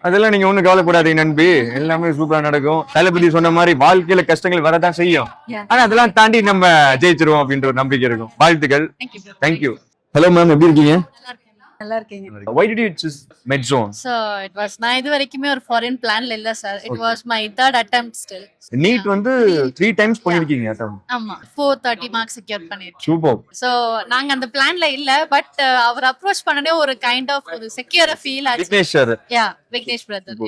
அதெல்லாம் நீங்க ஒண்ணும் கவலைப்படாதீங்க நண்பி, எல்லாமே சூப்பரா நடக்கும். தளபதி சொன்ன மாதிரி வாழ்க்கையில கஷ்டங்கள் வரதான் செய்யும், Yeah. ஆனா அதெல்லாம் தாண்டி நம்ம ஜெயிச்சிருவோம் அப்படின்ற ஒரு நம்பிக்கை இருக்கும். வாழ்த்துக்கள். Thank you. Thank you. Hello ma'am, எப்படி இருக்கீங்க? நல்லா இருக்கீங்க. Why did you choose MedZone? So it was நான் இது வரைக்குமே ஒரு ஃபாரின் பிளான்ல இல்ல sir. It was my third attempt still. NEET வந்து 3 டைம்ஸ் பண்ணிருக்கீங்க அட்டம். ஆமா 430 மார்க்ஸ் செக்யூர் பண்ணிருக்கேன். சூப்பர். சோ நாங்க அந்த பிளான்ல இல்ல, பட் அவர் அப்ரோச் பண்ணனே ஒரு கைண்ட் ஆஃப் ஒரு செக்யூர் ஃபீல் ஆச்சு. Vignesh sir. Yeah Vignesh brother.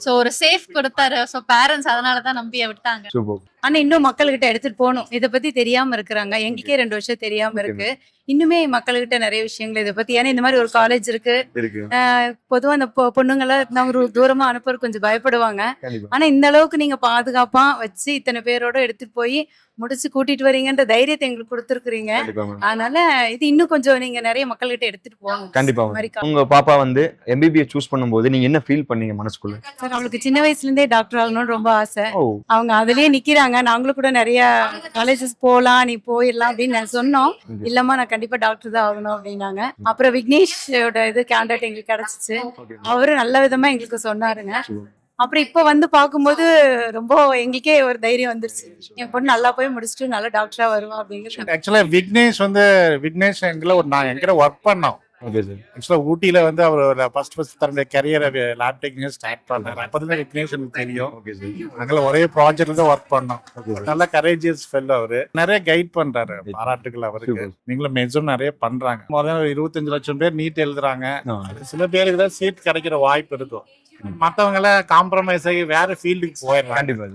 So ஒரு சேஃப் கொடுத்தாரு. சோ பேரண்ட்ஸ் அதனால தான் நம்பி விட்டாங்க. சூப்பர். ஆனா இன்னும் மக்கள்கிட்ட எடுத்துட்டு போகணும். இத பத்தி தெரியாம இருக்கிறாங்க. எங்களுக்கே 2 வருஷம் தெரியாம இருக்கு. இன்னுமே மக்கள்கிட்ட நிறைய விஷயங்கள் இதை பத்தி, ஏன்னா இந்த மாதிரி ஒரு காலேஜ் இருக்கு. பொதுவா அந்த பொண்ணுங்களை நம்ம தூரமா அனுப்புறது கொஞ்சம் பயப்படுவாங்க. ஆனா இந்த அளவுக்கு நீங்க பாதுகாப்பா வச்சு இத்தனை பேரோட எடுத்துட்டு போய் முடிச்சு கூட்டிட்டு வரீங்கன்ற தைரியத்தை எங்களுக்கு கொடுத்துருக்கீங்க. அதனால இது இன்னும் கொஞ்சம் நீங்க நிறைய மக்கள்கிட்ட எடுத்துட்டு போகணும். கண்டிப்பா. உங்க பாப்பா வந்து MBBS சூஸ் பண்ணும்போது நீங்க என்ன ஃபீல் பண்ணீங்க மனசுக்குள்ள? சார், அவளுக்கு சின்ன வயசுல இருந்தே டாக்டர் ஆகணும்னு ரொம்ப ஆசை. அவங்க அதுலயே நிக்கிறாங்க. நாங்களும் கூட நிறைய காலேஜஸ் போலாம், நீ போயிடலாம் அப்படின்னு சொன்னோம். இல்லம்மா நான் கண்டிப்பா டாக்டர் தான் ஆகணும் அப்படின்னாங்க. அப்புறம் விக்னேஷோட இது கேண்டேட் எங்களுக்கு கிடைச்சிச்சு. அவரும் நல்ல விதமா எங்களுக்கு சொன்னாருங்க. அப்புறம் இப்ப வந்து பாக்கும்போது ரொம்ப எங்களுக்கே ஒரு தைரியம் வந்துருச்சு. என் பொண்ணு நல்லா போய் முடிச்சுட்டு நல்ல டாக்டரா வருவா அப்படிங்கிறது. ஆக்சுவலா விக்னேஷ் எங்களை நான் எங்கிட்ட ஒர்க் பண்ணோம். ஆக்சுவலா ஊட்டியில வந்து அவர் ஃபர்ஸ்ட் தன்னுடைய கரியரை லேப் டெக்னீஷியன் ஸ்டார்ட் பண்ணாரு. அப்பதான் விக்னேஷ் எனக்கு தெரியும். நாங்கள ஒரே ப்ராஜெக்ட்ல தான் ஒர்க் பண்ணோம். நல்ல கரேஜியஸ் ஃபெல் அவரு. நிறைய கைட் பண்றாரு. பாராட்டுகள் அவருக்கு. நீங்களும் மெஜும் நிறைய பண்றாங்க. முதல்ல 25 லட்சம் பேர் நீட் எழுதுறாங்க. சில பேருக்கு தான் சீட் கிடைக்கிற வாய்ப்பு இருக்கும். மத்தவங்கள காம்ப்ரமைஸ் ஆகி வேற ஃபீல்டுக்கு போயிடுறாங்க.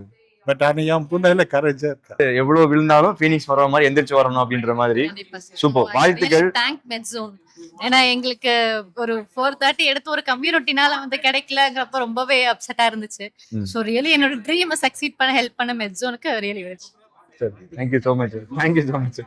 பட் என் புண்ணையில கரேஜா இருக்கு. எவ்வளவு விழுந்தாலும் ஃபீனிக்ஸ் வர மாதிரி எந்திரிச்சு வரணும் அப்படின்ற மாதிரி. சூப்பர். வாழ்த்துக்கள். Thank MedZone. ஏன்னா எங்களுக்கு ஒரு 430 எடுத்து ஒரு கம்யூனிட்டினால வந்து கிடைக்கலங்கிறப்ப ரொம்பவே அப்செட்டா இருந்துச்சு. சோ ரியலி என்னோட ட்ரீமை சக்சீட் பண்ண ஹெல்ப் பண்ண MedZoneக்கு really very. Thank you so much. Thank you so much.